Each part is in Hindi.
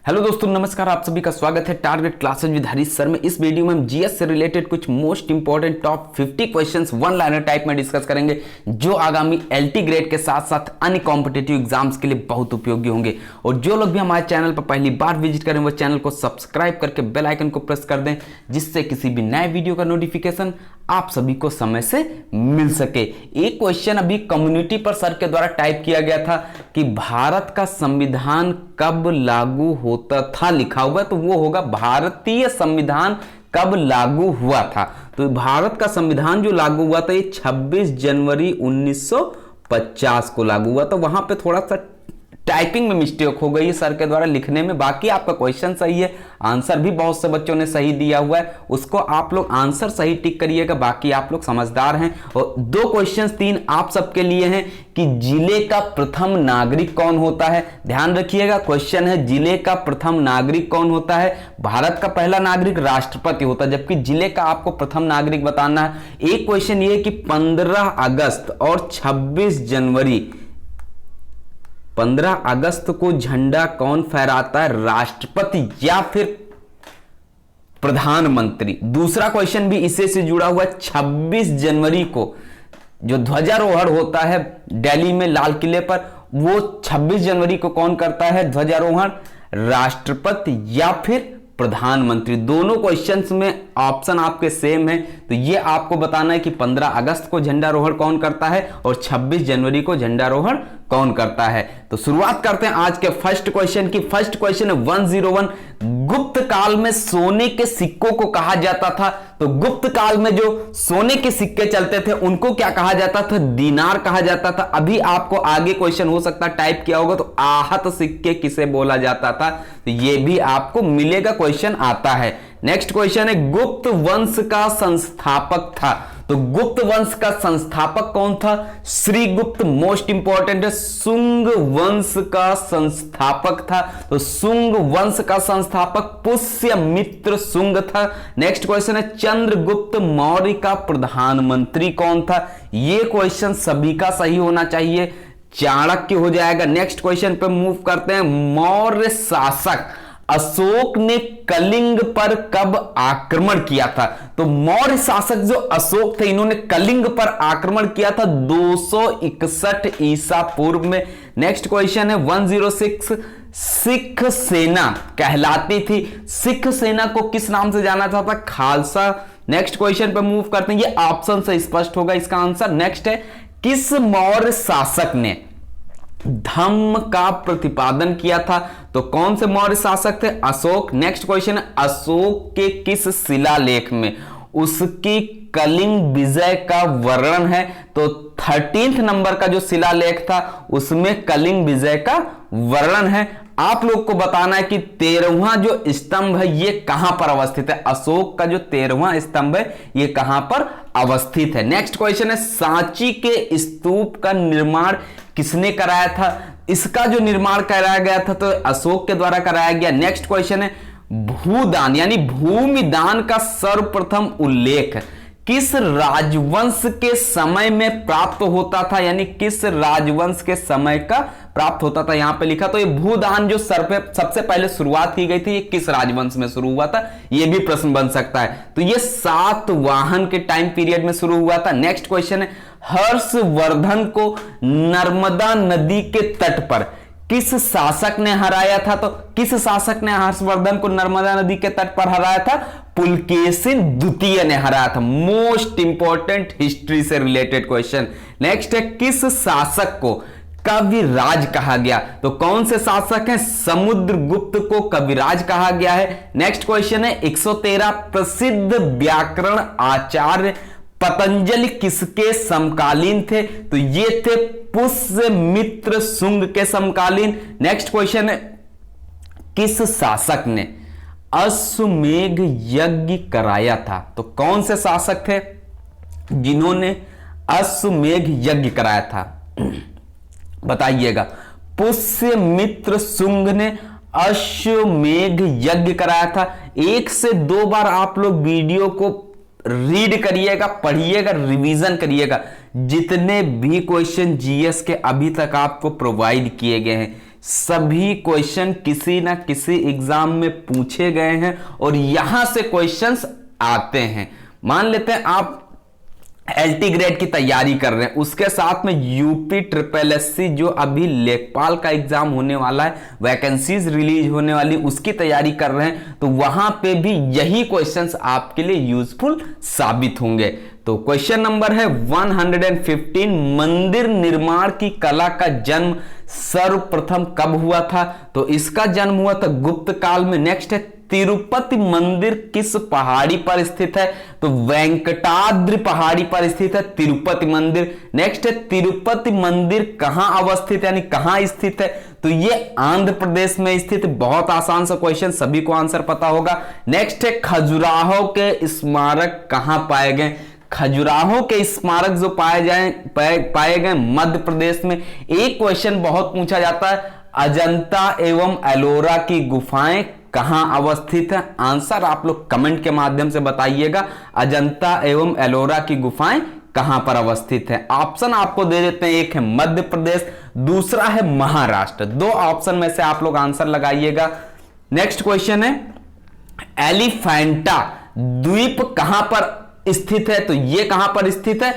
हेलो दोस्तों, नमस्कार। आप सभी का स्वागत है target classes with Harish sir में। इस वीडियो में हम जीएस से रिलेटेड कुछ most important top 50 questions one liner type में डिस्कस करेंगे, जो आगामी एलटी ग्रेड के साथ साथ अन्य कॉम्पिटिटिव एग्जाम्स के लिए बहुत उपयोगी होंगे। और जो लोग भी हमारे चैनल पर पहली बार विजिट करें वो चैनल को सब्सक्राइब करके बेल आइकन को प्रेस कर दें, जिससे किसी भी नए वीडियो का नोटिफिकेशन आप सभी को समय से मिल सके। एक क्वेश्चन अभी कम्युनिटी पर सर के द्वारा टाइप किया गया था कि भारत का संविधान कब लागू होता था, लिखा हुआ, तो वो होगा भारतीय संविधान कब लागू हुआ था। तो भारत का संविधान जो लागू हुआ था ये 26 जनवरी 1950 को लागू हुआ। तो वहां पे थोड़ा सा टाइपिंग में मिस्टेक हो गई सर के द्वारा लिखने में। बाकी आपका क्वेश्चन सही है, आंसर भी बहुत से बच्चों ने सही दिया हुआ है, उसको आप लोग आंसर सही टिक करिएगा। बाकी आप लोग समझदार हैं। और दो क्वेश्चंस तीन आप सबके लिए हैं कि जिले का प्रथम नागरिक कौन होता है। ध्यान रखिएगा, क्वेश्चन है जिले का प्रथम नागरिक कौन होता है। भारत का पहला नागरिक राष्ट्रपति होता है, जबकि जिले का आपको प्रथम नागरिक बताना है। एक क्वेश्चन ये कि 15 अगस्त और 26 जनवरी 15 अगस्त को झंडा कौन फहराता है, राष्ट्रपति या फिर प्रधानमंत्री। दूसरा क्वेश्चन भी इसी से जुड़ा हुआ है, 26 जनवरी को जो ध्वजारोहण होता है दिल्ली में लाल किले पर, वो 26 जनवरी को कौन करता है ध्वजारोहण, राष्ट्रपति या फिर प्रधानमंत्री। दोनों क्वेश्चंस में ऑप्शन आपके सेम है। तो ये आपको बताना है कि 15 अगस्त को झंडारोहण कौन करता है और 26 जनवरी को झंडारोहण कौन करता है। तो शुरुआत करते हैं आज के फर्स्ट क्वेश्चन की। फर्स्ट क्वेश्चन है 101, गुप्त काल में सोने के सिक्कों को कहा जाता था। तो गुप्त काल में जो सोने के सिक्के चलते थे उनको क्या कहा जाता था, दीनार कहा जाता था। अभी आपको आगे क्वेश्चन हो सकता है टाइप किया होगा, तो आहत सिक्के किसे बोला जाता था, तो ये भी आपको मिलेगा, क्वेश्चन आता है। नेक्स्ट क्वेश्चन है गुप्त वंश का संस्थापक था। तो गुप्त वंश का संस्थापक कौन था, श्रीगुप्त। मोस्ट इंपॉर्टेंट है, शुंग वंश का संस्थापक था। तो शुंग वंश का संस्थापक पुष्यमित्र शुंग था। नेक्स्ट क्वेश्चन है चंद्रगुप्त मौर्य का प्रधानमंत्री कौन था। ये क्वेश्चन सभी का सही होना चाहिए, चाणक्य हो जाएगा। नेक्स्ट क्वेश्चन पे मूव करते हैं, मौर्य शासक अशोक ने कलिंग पर कब आक्रमण किया था। तो मौर्य शासक जो अशोक थे इन्होंने कलिंग पर आक्रमण किया था 261 ईसा पूर्व में। नेक्स्ट क्वेश्चन है 106, सिख सेना कहलाती थी, सिख सेना को किस नाम से जाना जाता था, खालसा। नेक्स्ट क्वेश्चन पे मूव करते हैं, ये ऑप्शन से स्पष्ट होगा इसका आंसर। नेक्स्ट है किस मौर्य शासक ने धम्म का प्रतिपादन किया था। तो कौन से मौर्य शासक थे, अशोक। नेक्स्ट क्वेश्चन है अशोक के किस शिलालेख में उसकी कलिंग विजय का वर्णन है। तो 13 नंबर का जो शिलालेख था उसमें कलिंग विजय का वर्णन है। आप लोग को बताना है कि 13वां जो स्तंभ है ये कहां पर अवस्थित है, अशोक का जो 13वां स्तंभ है ये कहां पर अवस्थित है। नेक्स्ट क्वेश्चन है सांची के स्तूप का निर्माण किसने कराया था। इसका जो निर्माण कराया गया था तो अशोक के द्वारा कराया गया। नेक्स्ट क्वेश्चन है भूदान यानी भूमि दान का सर्वप्रथम उल्लेख किस राजवंश के समय में प्राप्त होता था, यानी किस राजवंश के समय का प्राप्त होता था, यहां पे लिखा। तो ये भूदान जो सबसे पहले शुरुआत की गई थी ये किस राजवंश में शुरू हुआ था, ये भी प्रश्न बन सकता है। तो ये सातवाहन के टाइम पीरियड में शुरू हुआ था। नेक्स्ट क्वेश्चन है हर्षवर्धन को नर्मदा नदी के तट पर किस शासक ने हराया था। तो किस शासक ने हर्षवर्धन को नर्मदा नदी के तट पर हराया था, पुलकेशिन द्वितीय ने हराया था। मोस्ट इंपॉर्टेंट हिस्ट्री से रिलेटेड क्वेश्चन। नेक्स्ट है किस शासक को कविराज कहा गया। तो कौन से शासक हैं, समुद्रगुप्त को कविराज कहा गया है। नेक्स्ट क्वेश्चन है 113, प्रसिद्ध व्याकरण आचार्य पतंजलि किसके समकालीन थे। तो ये थे पुष्यमित्र शुंग के समकालीन। नेक्स्ट क्वेश्चन है किस शासक ने अश्वमेध यज्ञ कराया था। तो कौन से शासक थे जिन्होंने अश्वमेध यज्ञ कराया था, बताइएगा। पुष्यमित्र शुंग ने अश्वमेध यज्ञ कराया था। एक से दो बार आप लोग वीडियो को रीड करिएगा, पढ़िएगा, रिवीजन करिएगा। जितने भी क्वेश्चन जीएस के अभी तक आपको प्रोवाइड किए गए हैं सभी क्वेश्चन किसी ना किसी एग्जाम में पूछे गए हैं और यहां से क्वेश्चंस आते हैं। मान लेते हैं आप एलटी ग्रेड की तैयारी कर रहे हैं, उसके साथ में यूपी ट्रिपल एससी जो अभी लेखपाल का एग्जाम होने वाला है, वैकेंसीज रिलीज होने वाली, उसकी तैयारी कर रहे हैं, तो वहां पे भी यही क्वेश्चंस आपके लिए यूजफुल साबित होंगे। तो क्वेश्चन नंबर है 115, मंदिर निर्माण की कला का जन्म सर्वप्रथम कब हुआ था? तो इसका जन्म हुआ था गुप्त काल में। नेक्स्ट है तिरुपति मंदिर किस पहाड़ी पर स्थित है? तो वेंकटाद्रि पहाड़ी पर स्थित है तिरुपति मंदिर। नेक्स्ट है तिरुपति मंदिर कहां अवस्थित यानी कहां स्थित है? तो ये आंध्र प्रदेश में स्थित। बहुत आसान सा क्वेश्चन, सभी को आंसर पता होगा। नेक्स्ट है खजुराहो के स्मारक कहां पाए गए? खजुराहो के स्मारक जो पाए गए मध्य प्रदेश में। एक क्वेश्चन बहुत पूछा जाता है, अजंता एवं एलोरा की गुफाएं कहां अवस्थित है? आंसर आप लोग कमेंट के माध्यम से बताइएगा, अजंता एवं एलोरा की गुफाएं कहां पर अवस्थित है। ऑप्शन आपको दे देते हैं, एक है मध्य प्रदेश, दूसरा है महाराष्ट्र। दो ऑप्शन में से आप लोग आंसर लगाइएगा। नेक्स्ट क्वेश्चन है एलिफेंटा द्वीप कहां पर स्थित है? तो ये कहां पर स्थित है?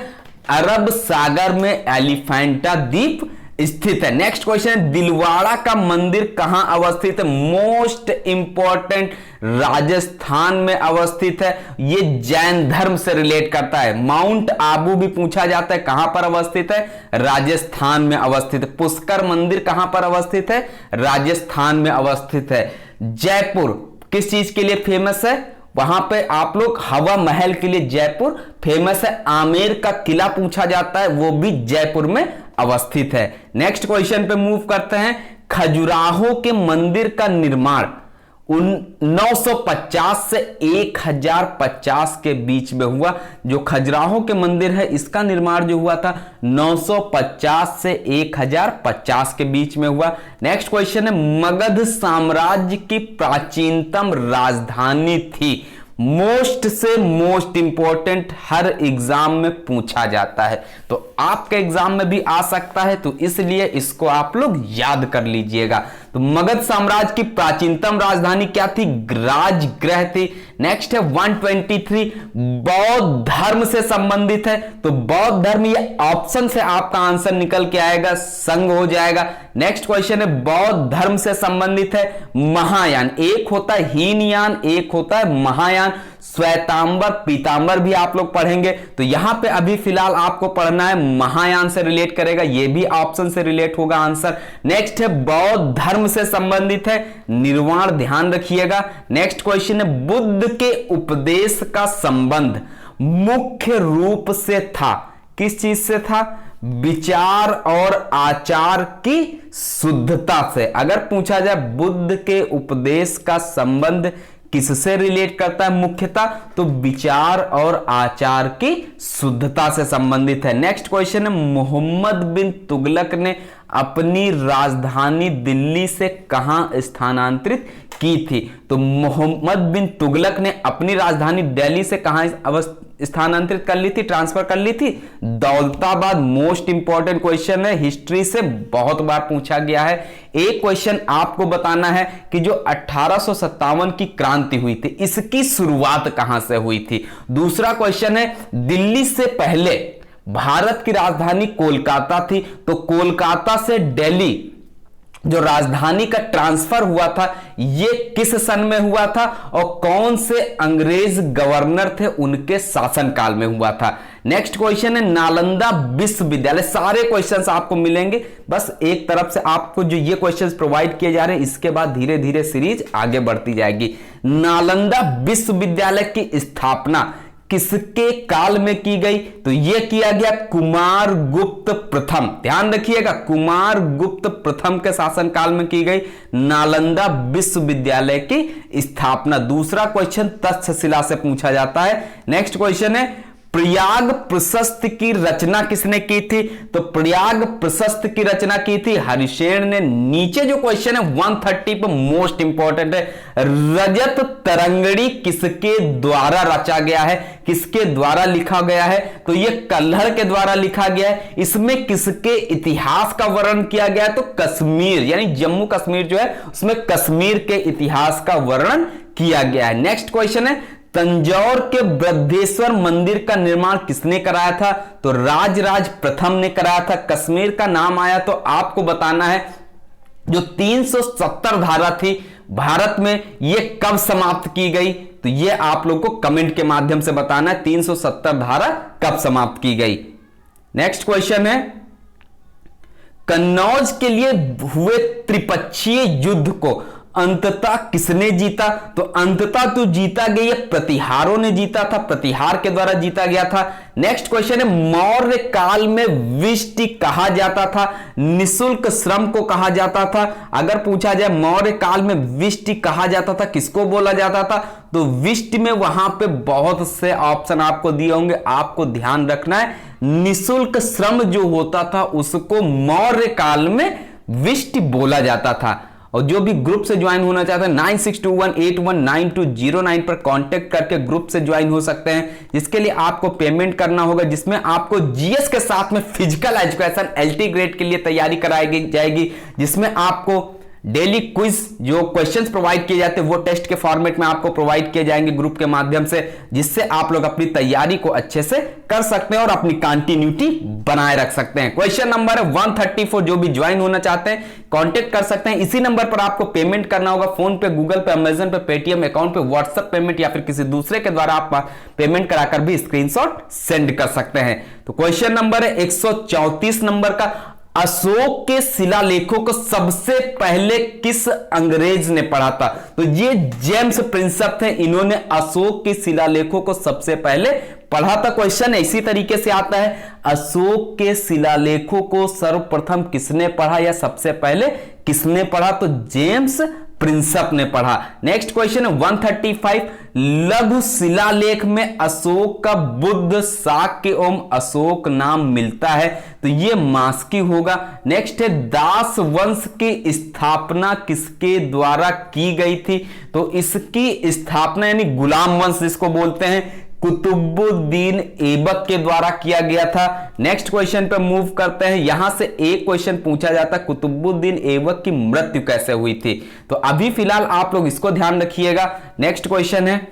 अरब सागर में एलिफेंटा द्वीप स्थित है। नेक्स्ट क्वेश्चन है दिलवाड़ा का मंदिर कहां अवस्थित है? मोस्ट इंपॉर्टेंट, राजस्थान में अवस्थित है। ये जैन धर्म से रिलेट करता है। माउंट आबू भी पूछा जाता है, कहां पर अवस्थित है? राजस्थान में अवस्थित है। पुष्कर मंदिर कहां पर अवस्थित है? राजस्थान में अवस्थित है। जयपुर किस चीज के लिए फेमस है? वहां पे आप लोग हवा महल के लिए जयपुर फेमस है। आमेर का किला पूछा जाता है, वो भी जयपुर में अवस्थित है। नेक्स्ट क्वेश्चन पे मूव करते हैं। खजुराहो के मंदिर का निर्माण 950 से 1050 के बीच में हुआ। जो खजुराहो के मंदिर है इसका निर्माण जो हुआ था 950 से 1050 के बीच में हुआ। नेक्स्ट क्वेश्चन है मगध साम्राज्य की प्राचीनतम राजधानी थी। मोस्ट से मोस्ट इंपॉर्टेंट, हर एग्जाम में पूछा जाता है, तो आपके एग्जाम में भी आ सकता है, तो इसलिए इसको आप लोग याद कर लीजिएगा। तो मगध साम्राज्य की प्राचीनतम राजधानी क्या थी? राजगृह थी। नेक्स्ट है 123, बौद्ध धर्म से संबंधित है। तो बौद्ध धर्म, ये ऑप्शन से आपका आंसर निकल के आएगा, संग हो जाएगा। नेक्स्ट क्वेश्चन है बौद्ध धर्म से संबंधित है महायान। एक होता है हीनयान, एक होता है महायान। श्वेतांबर पीतांबर भी आप लोग पढ़ेंगे, तो यहां पे अभी फिलहाल आपको पढ़ना है महायान से रिलेट करेगा, ये भी ऑप्शन से रिलेट होगा आंसर। नेक्स्ट है बौद्ध धर्म से संबंधित है निर्वाण, ध्यान रखिएगा। नेक्स्ट क्वेश्चन है बुद्ध के उपदेश का संबंध मुख्य रूप से था, किस चीज से था? विचार और आचार की शुद्धता से। अगर पूछा जाए बुद्ध के उपदेश का संबंध किससे रिलेट करता है मुख्यतः, तो विचार और आचार की शुद्धता से संबंधित है। नेक्स्ट क्वेश्चन है मोहम्मद बिन तुगलक ने अपनी राजधानी दिल्ली से कहां स्थानांतरित की थी? तो मोहम्मद बिन तुगलक ने अपनी राजधानी दिल्ली से कहां स्थानांतरित कर ली थी, ट्रांसफर कर ली थी? दौलताबाद। मोस्ट इंपॉर्टेंट क्वेश्चन है, हिस्ट्री से बहुत बार पूछा गया है। एक क्वेश्चन आपको बताना है कि जो 1857 की क्रांति हुई थी, इसकी शुरुआत कहां से हुई थी? दूसरा क्वेश्चन है दिल्ली से पहले भारत की राजधानी कोलकाता थी, तो कोलकाता से दिल्ली जो राजधानी का ट्रांसफर हुआ था ये किस सन में हुआ था और कौन से अंग्रेज गवर्नर थे उनके शासनकाल में हुआ था? नेक्स्ट क्वेश्चन है नालंदा विश्वविद्यालय। सारे क्वेश्चंस आपको मिलेंगे, बस एक तरफ से आपको जो ये क्वेश्चंस प्रोवाइड किए जा रहे हैं, इसके बाद धीरे धीरे सीरीज आगे बढ़ती जाएगी। नालंदा विश्वविद्यालय की स्थापना किसके काल में की गई? तो यह किया गया कुमार गुप्त प्रथम। ध्यान रखिएगा, कुमार गुप्त प्रथम के शासनकाल में की गई नालंदा विश्वविद्यालय की स्थापना। दूसरा क्वेश्चन तक्षशिला से पूछा जाता है। नेक्स्ट क्वेश्चन है प्रयाग प्रशस्ति की रचना किसने की थी? तो प्रयाग प्रशस्ति की रचना की थी हरिसेन ने। नीचे जो क्वेश्चन है 130 पर मोस्ट इंपॉर्टेंट है, रजत तरंगड़ी किसके द्वारा रचा गया है, किसके द्वारा लिखा गया है? तो यह कल्हड़ के द्वारा लिखा गया है। इसमें किसके इतिहास का वर्णन किया गया है? तो कश्मीर यानी जम्मू कश्मीर जो है उसमें कश्मीर के इतिहास का वर्णन किया गया है। नेक्स्ट क्वेश्चन है, तंजौर के बृहदेश्वर मंदिर का निर्माण किसने कराया था? तो राजराज प्रथम ने कराया था। कश्मीर का नाम आया तो आपको बताना है जो 370 धारा थी भारत में यह कब समाप्त की गई? तो यह आप लोग को कमेंट के माध्यम से बताना है 370 धारा कब समाप्त की गई। नेक्स्ट क्वेश्चन है, कन्नौज के लिए हुए त्रिपक्षीय युद्ध को अंततः किसने जीता? तो अंततः तो जीता गया प्रतिहारों ने जीता था, प्रतिहार के द्वारा जीता गया था। नेक्स्ट क्वेश्चन है, मौर्य काल में विष्टि कहा जाता था, निशुल्क श्रम को कहा जाता था। अगर पूछा जाए मौर्य काल में विष्टि कहा जाता था, किसको बोला जाता था? तो विष्टि में वहां पे बहुत से ऑप्शन आपको दिए होंगे, आपको ध्यान रखना है निशुल्क श्रम जो होता था उसको मौर्य काल में विष्टि बोला जाता था। और जो भी ग्रुप से ज्वाइन होना चाहते हैं 9621819209 पर कांटेक्ट करके ग्रुप से ज्वाइन हो सकते हैं, जिसके लिए आपको पेमेंट करना होगा, जिसमें आपको जीएस के साथ में फिजिकल एजुकेशन एलटी ग्रेड के लिए तैयारी कराई जाएगी, जिसमें आपको डेली क्विज जो क्वेश्चंस प्रोवाइड किए जाते हैं वो टेस्ट के फॉर्मेट में आपको प्रोवाइड किए जाएंगे ग्रुप के माध्यम से, जिससे आप लोग अपनी तैयारी को अच्छे से कर सकते हैं और अपनी कंटिन्यूटी बनाए रख सकते हैं। क्वेश्चन नंबर है 134, जो भी ज्वाइन होना चाहते हैं कांटेक्ट कर सकते हैं। इसी नंबर पर आपको पेमेंट करना होगा, फोन पे, गूगल पे, अमेजन पे, पेटीएम अकाउंट पे, व्हाट्सएप पेमेंट या फिर किसी दूसरे के द्वारा आप पेमेंट कराकर भी स्क्रीनशॉट सेंड कर सकते हैं। तो क्वेश्चन नंबर है 134 नंबर का, अशोक के शिलालेखों को सबसे पहले किस अंग्रेज ने पढ़ा था? तो ये जेम्स प्रिंसेप थे, इन्होंने अशोक के शिलालेखों को सबसे पहले पढ़ा था। क्वेश्चन इसी तरीके से आता है, अशोक के शिलालेखों को सर्वप्रथम किसने पढ़ा या सबसे पहले किसने पढ़ा? तो जेम्स प्रिंसेप ने पढ़ा। नेक्स्ट क्वेश्चन है 135, लघु शिलालेख में अशोक का बुद्ध शाक्य एवं अशोक नाम मिलता है, तो यह मास्की होगा। नेक्स्ट है, दास वंश की स्थापना किसके द्वारा की गई थी? तो इसकी स्थापना यानी गुलाम वंश जिसको बोलते हैं कुतुबुद्दीन ऐबक के द्वारा किया गया था। नेक्स्ट क्वेश्चन पे मूव करते हैं। यहां से एक क्वेश्चन पूछा जाता है, कुतुबुद्दीन ऐबक की मृत्यु कैसे हुई थी? तो अभी फिलहाल आप लोग इसको ध्यान रखिएगा। नेक्स्ट क्वेश्चन है,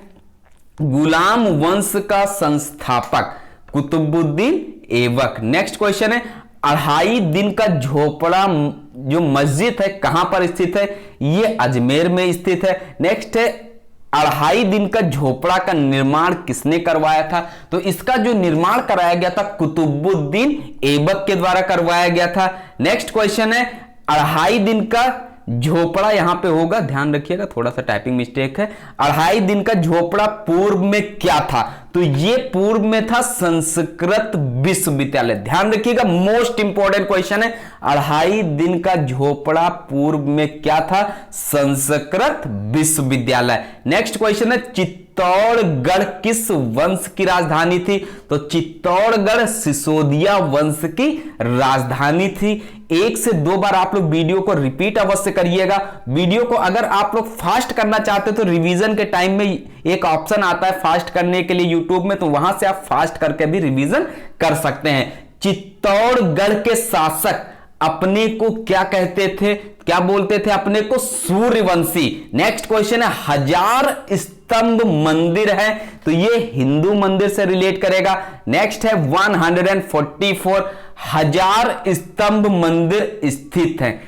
गुलाम वंश का संस्थापक कुतुबुद्दीन ऐबक। नेक्स्ट क्वेश्चन है, 2.5 दिन का झोपड़ा जो मस्जिद है कहां पर स्थित है? ये अजमेर में स्थित है। नेक्स्ट है, 2.5 दिन का झोपड़ा का निर्माण किसने करवाया था? तो इसका जो निर्माण कराया गया था कुतुबुद्दीन ऐबक के द्वारा करवाया गया था। नेक्स्ट क्वेश्चन है, 2.5 दिन का झोपड़ा यहां पे होगा, ध्यान रखिएगा थोड़ा सा टाइपिंग मिस्टेक है। 2.5 दिन का झोपड़ा पूर्व में क्या था? तो ये पूर्व में था संस्कृत विश्वविद्यालय। ध्यान रखिएगा मोस्ट इंपॉर्टेंट क्वेश्चन है, 2.5 दिन का झोपड़ा पूर्व में क्या था? संस्कृत विश्वविद्यालय। नेक्स्ट क्वेश्चन है, चित्तौड़गढ़ किस वंश की राजधानी थी? तो चित्तौड़गढ़ सिसोदिया वंश की राजधानी थी। 1 से 2 बार आप लोग वीडियो को रिपीट अवश्य करिएगा। वीडियो को अगर आप लोग फास्ट करना चाहते तो रिवीजन के टाइम में एक ऑप्शन आता है फास्ट करने के लिए यूट्यूब में, तो वहां से आप फास्ट करके भी रिवीजन कर सकते हैं। चित्तौड़गढ़ के शासक अपने को क्या कहते थे, क्या बोलते थे अपने को? सूर्यवंशी। नेक्स्ट क्वेश्चन है, 1000 स्तंभ मंदिर है, तो ये हिंदू मंदिर से रिलेट करेगा। नेक्स्ट है 144, 1000 स्तंभ मंदिर स्थित हैं,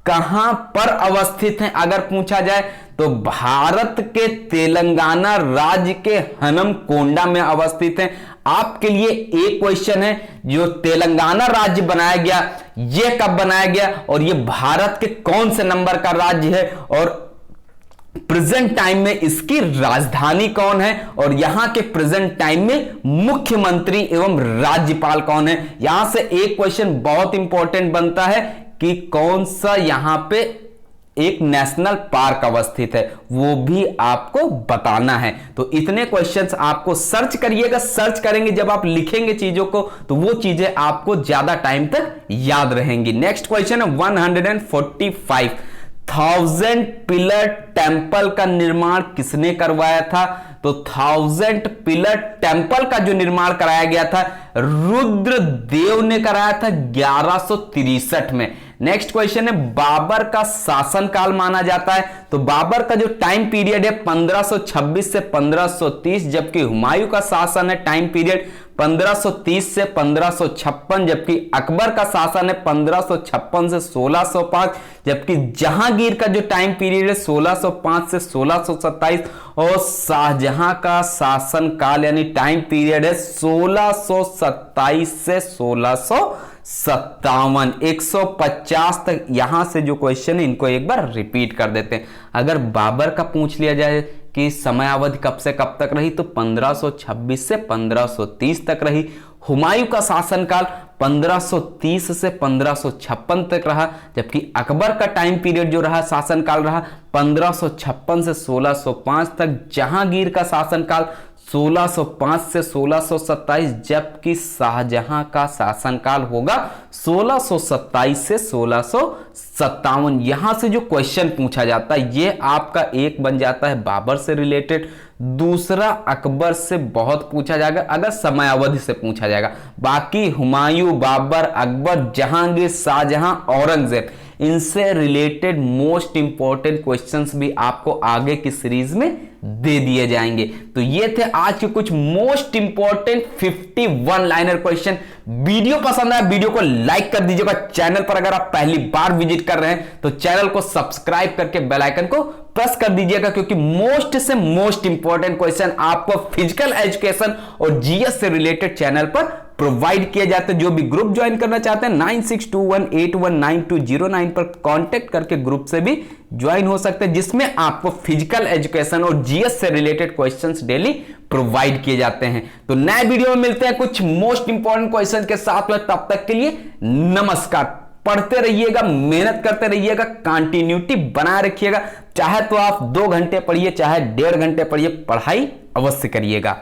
कहां पर अवस्थित हैं? अगर पूछा जाए तो भारत के तेलंगाना राज्य के हनमकोंडा में अवस्थित हैं। आपके लिए एक क्वेश्चन है, जो तेलंगाना राज्य बनाया गया यह कब बनाया गया और यह भारत के कौन से नंबर का राज्य है और प्रेजेंट टाइम में इसकी राजधानी कौन है और यहां के प्रेजेंट टाइम में मुख्यमंत्री एवं राज्यपाल कौन है? यहां से एक क्वेश्चन बहुत इंपॉर्टेंट बनता है कि कौन सा यहां पे एक नेशनल पार्क अवस्थित है, वो भी आपको बताना है। तो इतने क्वेश्चंस आपको सर्च करिएगा, सर्च करेंगे जब आप लिखेंगे चीजों को तो वो चीजें आपको ज्यादा टाइम तक याद रहेंगी। नेक्स्ट क्वेश्चन है 145, 1000 पिलर टेंपल का निर्माण किसने करवाया था? तो 1000 पिलर टेंपल का जो निर्माण कराया गया था रुद्रदेव ने कराया था 1163 में। नेक्स्ट क्वेश्चन है बाबर का शासनकाल माना जाता है, तो बाबर का जो टाइम पीरियड है 1526 से 1530, जबकि हुमायूं का शासन है टाइम पीरियड 1530 से 1556, जबकि अकबर का शासन है 1556 से 1605, जबकि जहांगीर का जो टाइम पीरियड है 1605 से 1627 और शाहजहां का शासन काल यानी टाइम पीरियड है 1627 से 1657। 150 तक यहां से जो क्वेश्चन है इनको एक बार रिपीट कर देते हैं। अगर बाबर का पूछ लिया जाए कि समयावधि कब से कब तक रही, तो 1526 से 1530 तक रही। हुमायूं का शासनकाल 1530 से 1556 तक रहा, जबकि अकबर का टाइम पीरियड जो रहा शासनकाल रहा 1556 से 1605 तक। जहांगीर का शासनकाल 1605 से 1627, जबकि शाहजहां का शासनकाल होगा 1627 से 1657। यहां से जो क्वेश्चन पूछा जाता है ये आपका एक बन जाता है बाबर से रिलेटेड, दूसरा अकबर से बहुत पूछा जाएगा अगर समयावधि से पूछा जाएगा। बाकी हुमायूं, बाबर, अकबर, जहांगीर, शाहजहां, औरंगजेब, इनसे रिलेटेड मोस्ट इंपॉर्टेंट क्वेश्चंस भी आपको आगे की सीरीज में दे दिए जाएंगे। तो ये थे आज के कुछ most important 51 liner question. Video पसंद आया वीडियो को लाइक कर दीजिएगा। चैनल पर अगर आप पहली बार विजिट कर रहे हैं तो चैनल को सब्सक्राइब करके बेल आइकन को प्रेस कर दीजिएगा, क्योंकि मोस्ट से मोस्ट इंपॉर्टेंट क्वेश्चन आपको फिजिकल एजुकेशन और जीएस से रिलेटेड चैनल पर प्रोवाइड किए जाते हैं। जो भी ग्रुप ज्वाइन करना चाहते हैं 9621819209 पर कांटेक्ट करके ग्रुप से भी ज्वाइन हो सकते हैं, जिसमें आपको फिजिकल एजुकेशन और जीएस से रिलेटेड क्वेश्चंस डेली प्रोवाइड किए जाते हैं। तो नए वीडियो में मिलते हैं कुछ मोस्ट इंपॉर्टेंट क्वेश्चन के साथ में। तब तक के लिए नमस्कार। पढ़ते रहिएगा, मेहनत करते रहिएगा, कंटिन्यूटी बनाए रखिएगा। चाहे तो आप 2 घंटे पढ़िए, चाहे 1.5 घंटे पढ़िए, पढ़ाई अवश्य करिएगा।